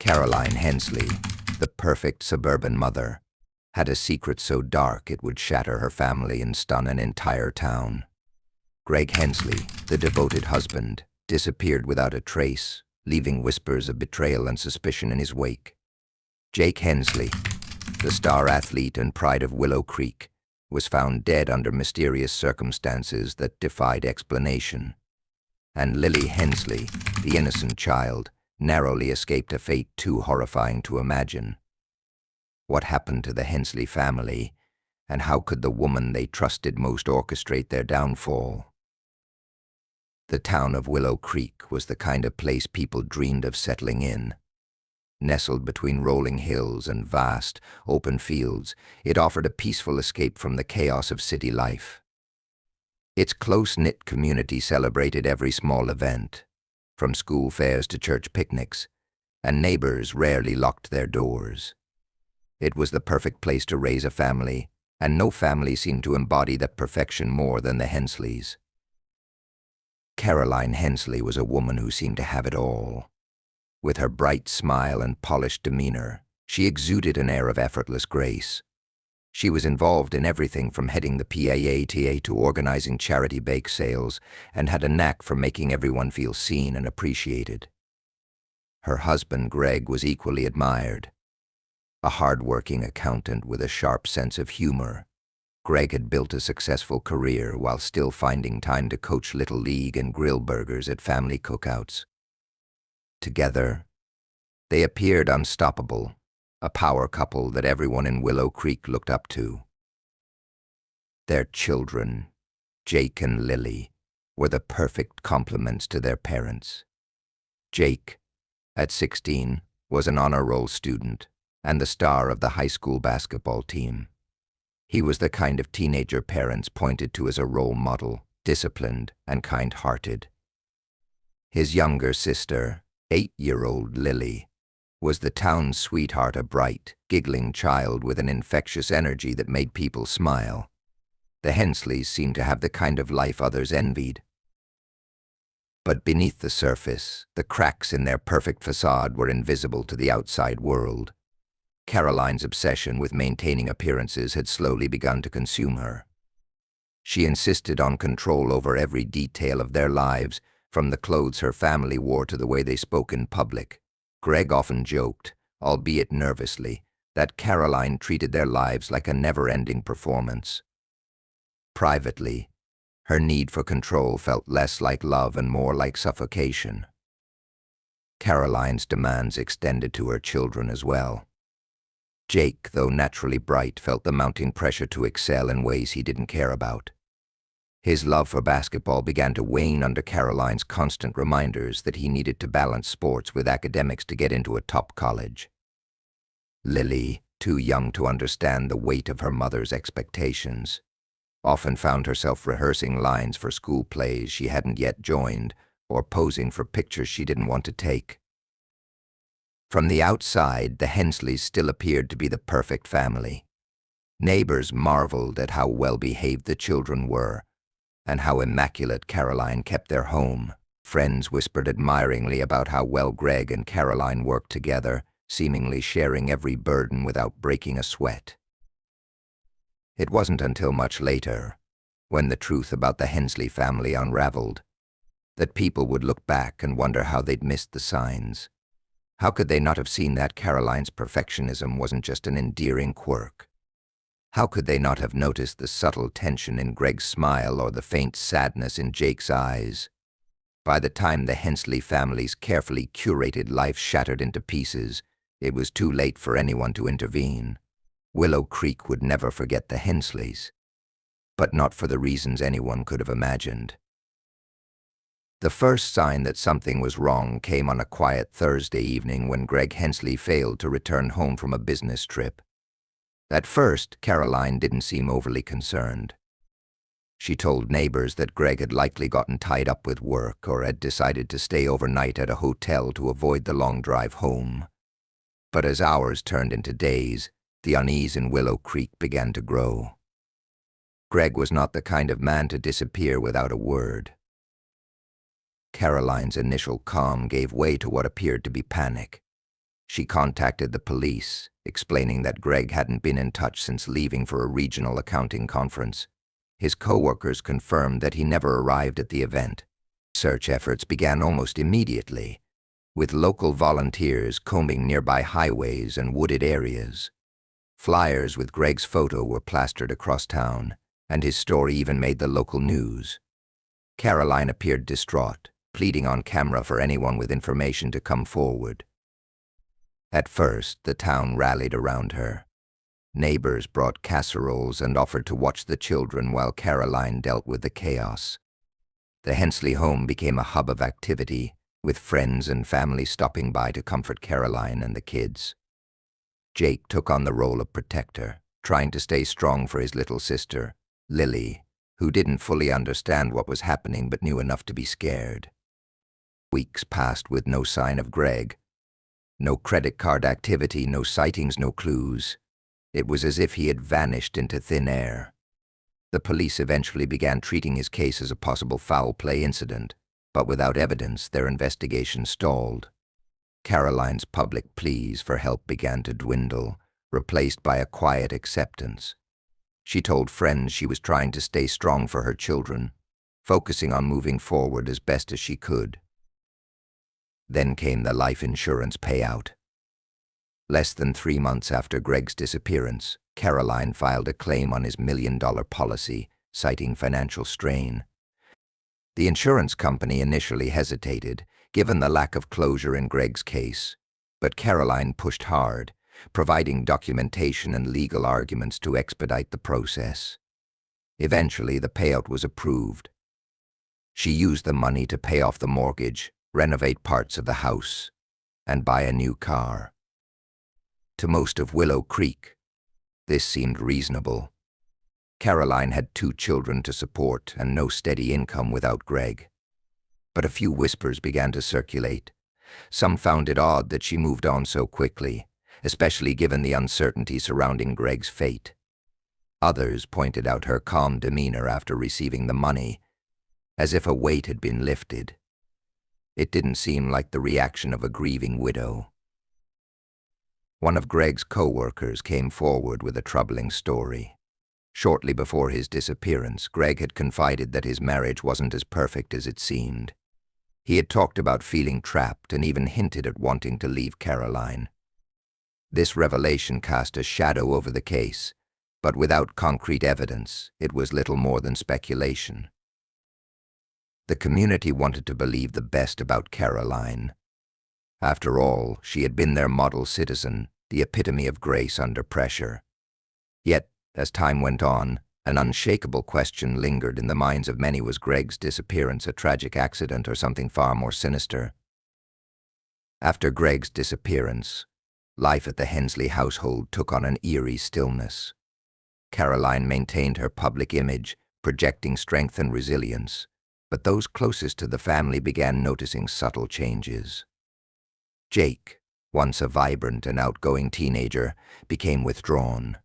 Caroline Hensley, the perfect suburban mother, had a secret so dark it would shatter her family and stun an entire town. Greg Hensley, the devoted husband, disappeared without a trace, leaving whispers of betrayal and suspicion in his wake. Jake Hensley, the star athlete and pride of Willow Creek, was found dead under mysterious circumstances that defied explanation. And Lily Hensley, the innocent child, narrowly escaped a fate too horrifying to imagine. What happened to the Hensley family, and how could the woman they trusted most orchestrate their downfall? The town of Willow Creek was the kind of place people dreamed of settling in. Nestled between rolling hills and vast, open fields, it offered a peaceful escape from the chaos of city life. Its close-knit community celebrated every small event, from school fairs to church picnics, and neighbors rarely locked their doors. It was the perfect place to raise a family, and no family seemed to embody that perfection more than the Hensleys. Caroline Hensley was a woman who seemed to have it all. With her bright smile and polished demeanor, she exuded an air of effortless grace. She was involved in everything from heading the PAATA to organizing charity bake sales, and had a knack for making everyone feel seen and appreciated. Her husband, Greg, was equally admired. A hard-working accountant with a sharp sense of humor, Greg had built a successful career while still finding time to coach Little League and grill burgers at family cookouts. Together, they appeared unstoppable, a power couple that everyone in Willow Creek looked up to. Their children, Jake and Lily, were the perfect complements to their parents. Jake, at 16, was an honor roll student and the star of the high school basketball team. He was the kind of teenager parents pointed to as a role model, disciplined and kind-hearted. His younger sister, 8-year-old Lily, was the town's sweetheart, a bright, giggling child with an infectious energy that made people smile. The Hensleys seemed to have the kind of life others envied. But beneath the surface, the cracks in their perfect facade were invisible to the outside world. Caroline's obsession with maintaining appearances had slowly begun to consume her. She insisted on control over every detail of their lives, from the clothes her family wore to the way they spoke in public. Greg often joked, albeit nervously, that Caroline treated their lives like a never-ending performance. Privately, her need for control felt less like love and more like suffocation. Caroline's demands extended to her children as well. Jake, though naturally bright, felt the mounting pressure to excel in ways he didn't care about. His love for basketball began to wane under Caroline's constant reminders that he needed to balance sports with academics to get into a top college. Lily, too young to understand the weight of her mother's expectations, often found herself rehearsing lines for school plays she hadn't yet joined or posing for pictures she didn't want to take. From the outside, the Hensleys still appeared to be the perfect family. Neighbors marveled at how well-behaved the children were, and how immaculate Caroline kept their home. Friends whispered admiringly about how well Greg and Caroline worked together, seemingly sharing every burden without breaking a sweat. It wasn't until much later, when the truth about the Hensley family unraveled, that people would look back and wonder how they'd missed the signs. How could they not have seen that Caroline's perfectionism wasn't just an endearing quirk? How could they not have noticed the subtle tension in Greg's smile or the faint sadness in Jake's eyes? By the time the Hensley family's carefully curated life shattered into pieces, it was too late for anyone to intervene. Willow Creek would never forget the Hensleys, but not for the reasons anyone could have imagined. The first sign that something was wrong came on a quiet Thursday evening when Greg Hensley failed to return home from a business trip. At first, Caroline didn't seem overly concerned. She told neighbors that Greg had likely gotten tied up with work or had decided to stay overnight at a hotel to avoid the long drive home. But as hours turned into days, the unease in Willow Creek began to grow. Greg was not the kind of man to disappear without a word. Caroline's initial calm gave way to what appeared to be panic. She contacted the police, explaining that Greg hadn't been in touch since leaving for a regional accounting conference. His co-workers confirmed that he never arrived at the event. Search efforts began almost immediately, with local volunteers combing nearby highways and wooded areas. Flyers with Greg's photo were plastered across town, and his story even made the local news. Caroline appeared distraught, pleading on camera for anyone with information to come forward. At first, the town rallied around her. Neighbors brought casseroles and offered to watch the children while Caroline dealt with the chaos. The Hensley home became a hub of activity, with friends and family stopping by to comfort Caroline and the kids. Jake took on the role of protector, trying to stay strong for his little sister, Lily, who didn't fully understand what was happening but knew enough to be scared. Weeks passed with no sign of Greg. No credit card activity, no sightings, no clues. It was as if he had vanished into thin air. The police eventually began treating his case as a possible foul play incident, but without evidence, their investigation stalled. Caroline's public pleas for help began to dwindle, replaced by a quiet acceptance. She told friends she was trying to stay strong for her children, focusing on moving forward as best as she could. Then came the life insurance payout. Less than 3 months after Greg's disappearance, Caroline filed a claim on his $1 million policy, citing financial strain. The insurance company initially hesitated, given the lack of closure in Greg's case, but Caroline pushed hard, providing documentation and legal arguments to expedite the process. Eventually, the payout was approved. She used the money to pay off the mortgage, renovate parts of the house, and buy a new car. To most of Willow Creek, this seemed reasonable. Caroline had 2 children to support and no steady income without Greg. But a few whispers began to circulate. Some found it odd that she moved on so quickly, especially given the uncertainty surrounding Greg's fate. Others pointed out her calm demeanor after receiving the money, as if a weight had been lifted. It didn't seem like the reaction of a grieving widow. One of Greg's co-workers came forward with a troubling story. Shortly before his disappearance, Greg had confided that his marriage wasn't as perfect as it seemed. He had talked about feeling trapped and even hinted at wanting to leave Caroline. This revelation cast a shadow over the case, but without concrete evidence, it was little more than speculation. The community wanted to believe the best about Caroline. After all, she had been their model citizen, the epitome of grace under pressure. Yet, as time went on, an unshakable question lingered in the minds of many: was Greg's disappearance a tragic accident or something far more sinister? After Greg's disappearance, life at the Hensley household took on an eerie stillness. Caroline maintained her public image, projecting strength and resilience, but those closest to the family began noticing subtle changes. Jake, once a vibrant and outgoing teenager, became withdrawn.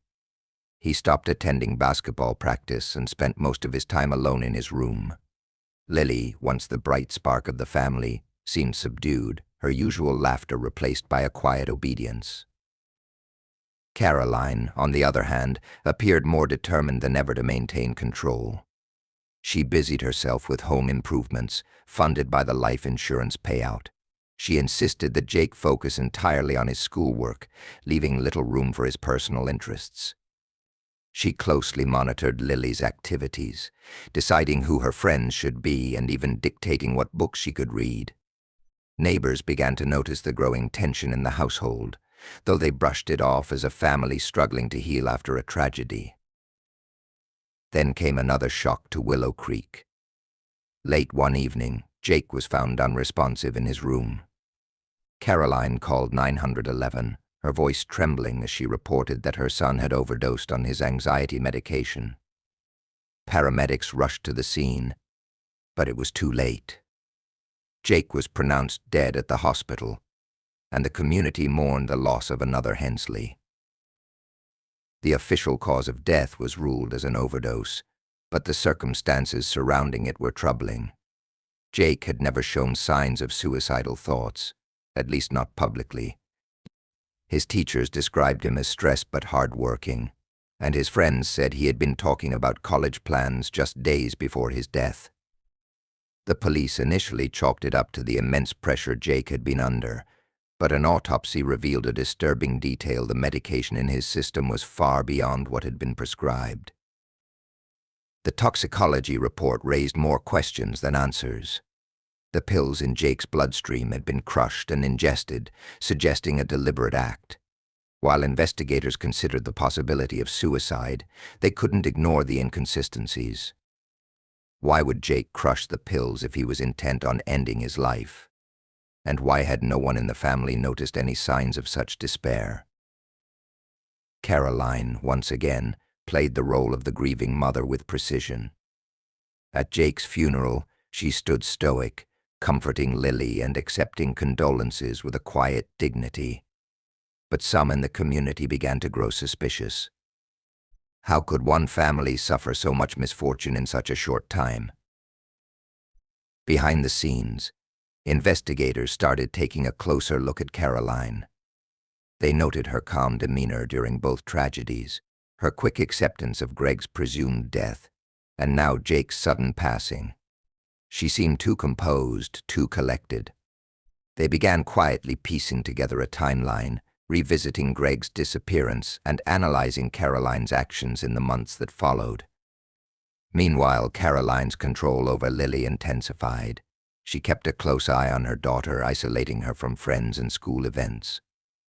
He stopped attending basketball practice and spent most of his time alone in his room. Lily, once the bright spark of the family, seemed subdued, her usual laughter replaced by a quiet obedience. Caroline, on the other hand, appeared more determined than ever to maintain control. She busied herself with home improvements, funded by the life insurance payout. She insisted that Jake focus entirely on his schoolwork, leaving little room for his personal interests. She closely monitored Lily's activities, deciding who her friends should be and even dictating what books she could read. Neighbors began to notice the growing tension in the household, though they brushed it off as a family struggling to heal after a tragedy. Then came another shock to Willow Creek. Late one evening, Jake was found unresponsive in his room. Caroline called 911, her voice trembling as she reported that her son had overdosed on his anxiety medication. Paramedics rushed to the scene, but it was too late. Jake was pronounced dead at the hospital, and the community mourned the loss of another Hensley. The official cause of death was ruled as an overdose, but the circumstances surrounding it were troubling. Jake had never shown signs of suicidal thoughts, at least not publicly. His teachers described him as stressed but hard-working, and his friends said he had been talking about college plans just days before his death. The police initially chalked it up to the immense pressure Jake had been under, but an autopsy revealed a disturbing detail: the medication in his system was far beyond what had been prescribed. The toxicology report raised more questions than answers. The pills in Jake's bloodstream had been crushed and ingested, suggesting a deliberate act. While investigators considered the possibility of suicide, they couldn't ignore the inconsistencies. Why would Jake crush the pills if he was intent on ending his life? And why had no one in the family noticed any signs of such despair? Caroline, once again, played the role of the grieving mother with precision. At Jake's funeral, she stood stoic, comforting Lily and accepting condolences with a quiet dignity. But some in the community began to grow suspicious. How could one family suffer so much misfortune in such a short time? Behind the scenes, investigators started taking a closer look at Caroline. They noted her calm demeanor during both tragedies, her quick acceptance of Greg's presumed death, and now Jake's sudden passing. She seemed too composed, too collected. They began quietly piecing together a timeline, revisiting Greg's disappearance and analyzing Caroline's actions in the months that followed. Meanwhile, Caroline's control over Lily intensified. She kept a close eye on her daughter, isolating her from friends and school events.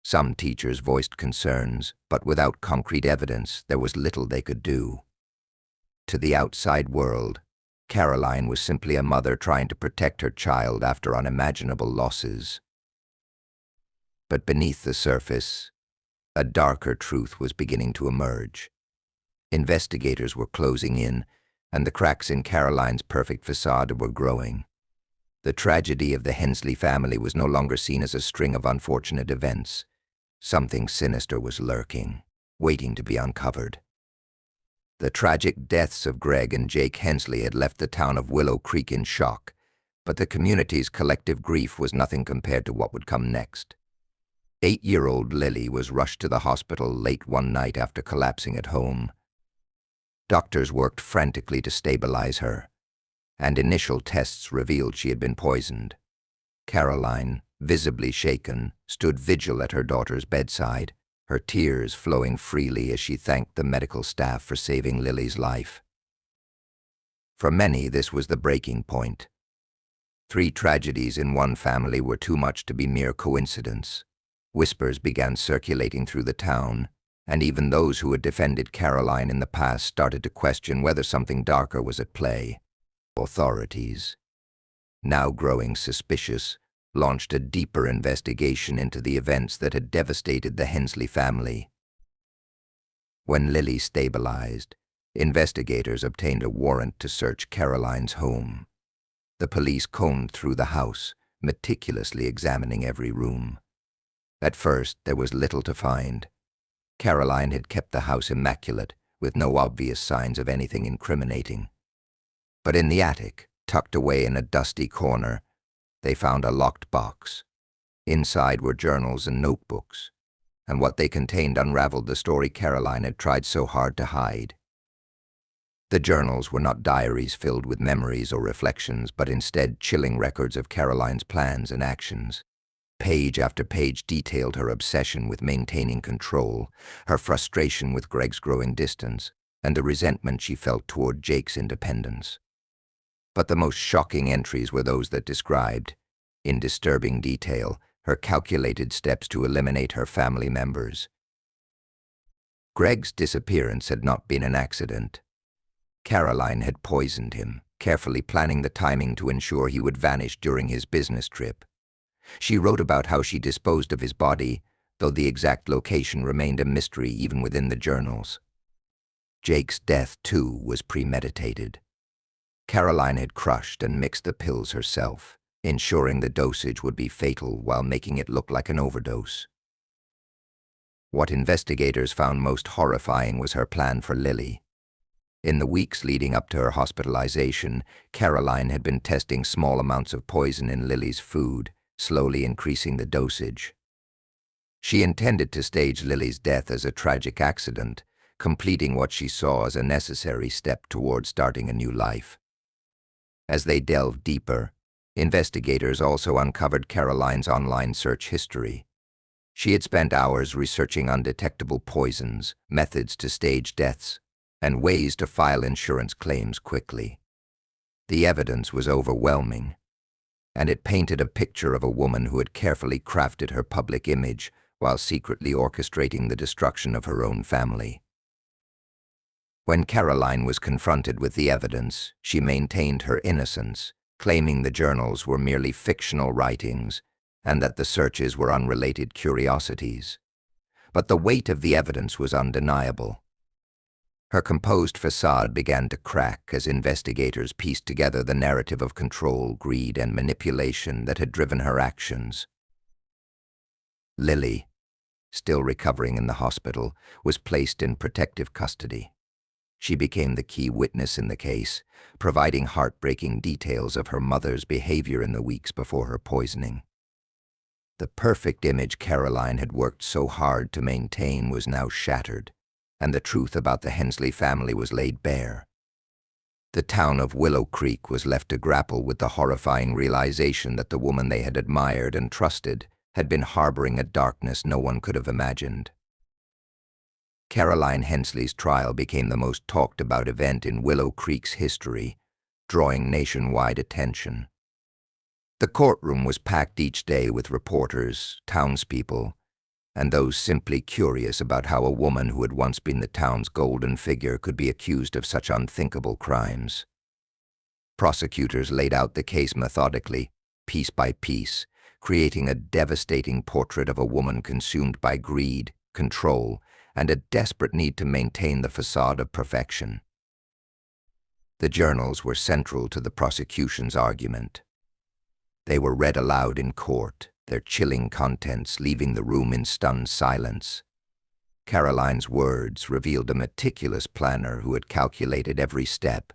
Some teachers voiced concerns, but without concrete evidence, there was little they could do. To the outside world, Caroline was simply a mother trying to protect her child after unimaginable losses. But beneath the surface, a darker truth was beginning to emerge. Investigators were closing in, and the cracks in Caroline's perfect facade were growing. The tragedy of the Hensley family was no longer seen as a string of unfortunate events. Something sinister was lurking, waiting to be uncovered. The tragic deaths of Greg and Jake Hensley had left the town of Willow Creek in shock, but the community's collective grief was nothing compared to what would come next. 8-year-old Lily was rushed to the hospital late one night after collapsing at home. Doctors worked frantically to stabilize her, and initial tests revealed she had been poisoned. Caroline, visibly shaken, stood vigil at her daughter's bedside, her tears flowing freely as she thanked the medical staff for saving Lily's life. For many, this was the breaking point. 3 tragedies in one family were too much to be mere coincidence. Whispers began circulating through the town, and even those who had defended Caroline in the past started to question whether something darker was at play. Authorities, now growing suspicious, launched a deeper investigation into the events that had devastated the Hensley family. When Lily stabilized, investigators obtained a warrant to search Caroline's home. The police combed through the house, meticulously examining every room. At first, there was little to find. Caroline had kept the house immaculate, with no obvious signs of anything incriminating. But in the attic, tucked away in a dusty corner, they found a locked box. Inside were journals and notebooks, and what they contained unraveled the story Caroline had tried so hard to hide. The journals were not diaries filled with memories or reflections, but instead chilling records of Caroline's plans and actions. Page after page detailed her obsession with maintaining control, her frustration with Greg's growing distance, and the resentment she felt toward Jake's independence. But the most shocking entries were those that described, in disturbing detail, her calculated steps to eliminate her family members. Greg's disappearance had not been an accident. Caroline had poisoned him, carefully planning the timing to ensure he would vanish during his business trip. She wrote about how she disposed of his body, though the exact location remained a mystery even within the journals. Jake's death, too, was premeditated. Caroline had crushed and mixed the pills herself, ensuring the dosage would be fatal while making it look like an overdose. What investigators found most horrifying was her plan for Lily. In the weeks leading up to her hospitalization, Caroline had been testing small amounts of poison in Lily's food, slowly increasing the dosage. She intended to stage Lily's death as a tragic accident, completing what she saw as a necessary step toward starting a new life. As they delved deeper, investigators also uncovered Caroline's online search history. She had spent hours researching undetectable poisons, methods to stage deaths, and ways to file insurance claims quickly. The evidence was overwhelming, and it painted a picture of a woman who had carefully crafted her public image while secretly orchestrating the destruction of her own family. When Caroline was confronted with the evidence, she maintained her innocence, claiming the journals were merely fictional writings and that the searches were unrelated curiosities. But the weight of the evidence was undeniable. Her composed facade began to crack as investigators pieced together the narrative of control, greed, and manipulation that had driven her actions. Lily, still recovering in the hospital, was placed in protective custody. She became the key witness in the case, providing heartbreaking details of her mother's behavior in the weeks before her poisoning. The perfect image Caroline had worked so hard to maintain was now shattered, and the truth about the Hensley family was laid bare. The town of Willow Creek was left to grapple with the horrifying realization that the woman they had admired and trusted had been harboring a darkness no one could have imagined. Caroline Hensley's trial became the most talked-about event in Willow Creek's history, drawing nationwide attention. The courtroom was packed each day with reporters, townspeople, and those simply curious about how a woman who had once been the town's golden figure could be accused of such unthinkable crimes. Prosecutors laid out the case methodically, piece by piece, creating a devastating portrait of a woman consumed by greed, control, and a desperate need to maintain the facade of perfection. The journals were central to the prosecution's argument. They were read aloud in court, their chilling contents leaving the room in stunned silence. Caroline's words revealed a meticulous planner who had calculated every step.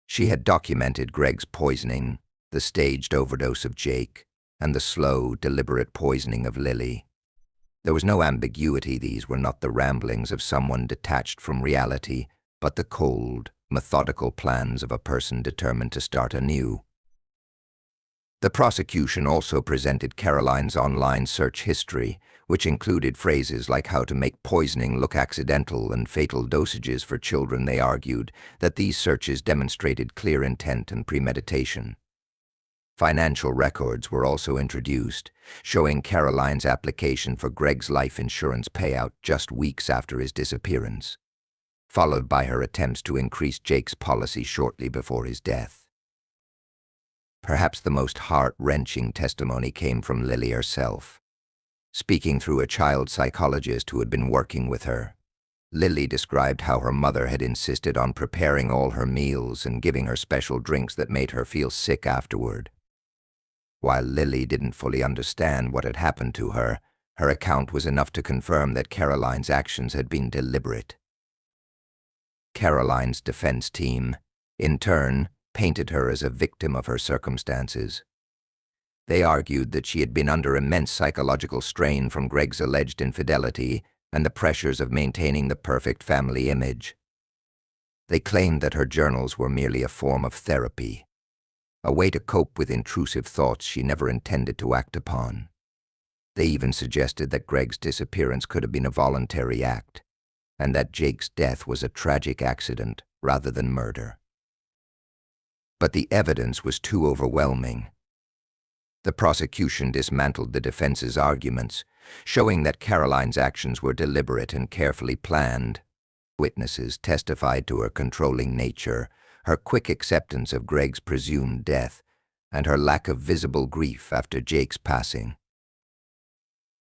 She had documented Greg's poisoning, the staged overdose of Jake, and the slow, deliberate poisoning of Lily. There was no ambiguity. These were not the ramblings of someone detached from reality, but the cold, methodical plans of a person determined to start anew. The prosecution also presented Caroline's online search history, which included phrases like how to make poisoning look accidental and fatal dosages for children. They argued that these searches demonstrated clear intent and premeditation. Financial records were also introduced, showing Caroline's application for Greg's life insurance payout just weeks after his disappearance, followed by her attempts to increase Jake's policy shortly before his death. Perhaps the most heart-wrenching testimony came from Lily herself. Speaking through a child psychologist who had been working with her, Lily described how her mother had insisted on preparing all her meals and giving her special drinks that made her feel sick afterward. While Lily didn't fully understand what had happened to her, her account was enough to confirm that Caroline's actions had been deliberate. Caroline's defense team, in turn, painted her as a victim of her circumstances. They argued that she had been under immense psychological strain from Greg's alleged infidelity and the pressures of maintaining the perfect family image. They claimed that her journals were merely a form of therapy, a way to cope with intrusive thoughts she never intended to act upon. They even suggested that Greg's disappearance could have been a voluntary act, and that Jake's death was a tragic accident rather than murder. But the evidence was too overwhelming. The prosecution dismantled the defense's arguments, showing that Caroline's actions were deliberate and carefully planned. Witnesses testified to her controlling nature, her quick acceptance of Greg's presumed death, and her lack of visible grief after Jake's passing.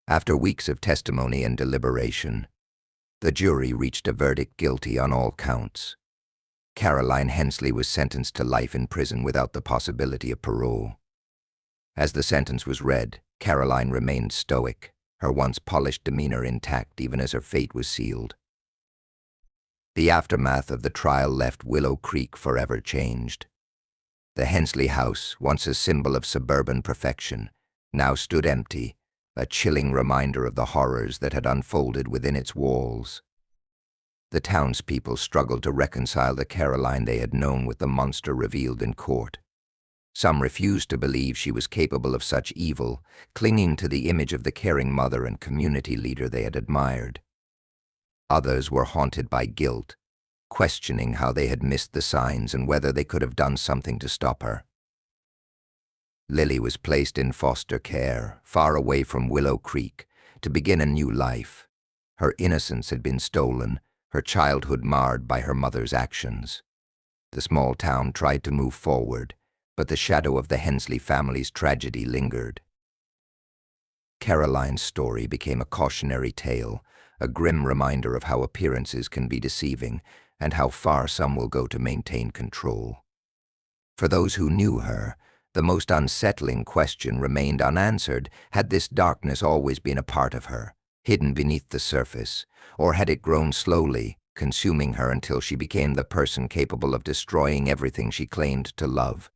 After weeks of testimony and deliberation, the jury reached a verdict guilty on all counts. Caroline Hensley was sentenced to life in prison without the possibility of parole. As the sentence was read, Caroline remained stoic, her once polished demeanor intact even as her fate was sealed. The aftermath of the trial left Willow Creek forever changed. The Hensley house, once a symbol of suburban perfection, now stood empty, a chilling reminder of the horrors that had unfolded within its walls. The townspeople struggled to reconcile the Caroline they had known with the monster revealed in court. Some refused to believe she was capable of such evil, clinging to the image of the caring mother and community leader they had admired. Others were haunted by guilt, questioning how they had missed the signs and whether they could have done something to stop her. Lily was placed in foster care, far away from Willow Creek, to begin a new life. Her innocence had been stolen, her childhood marred by her mother's actions. The small town tried to move forward, but the shadow of the Hensley family's tragedy lingered. Caroline's story became a cautionary tale, a grim reminder of how appearances can be deceiving and how far some will go to maintain control. For those who knew her, the most unsettling question remained unanswered. Had this darkness always been a part of her, hidden beneath the surface, or had it grown slowly, consuming her until she became the person capable of destroying everything she claimed to love?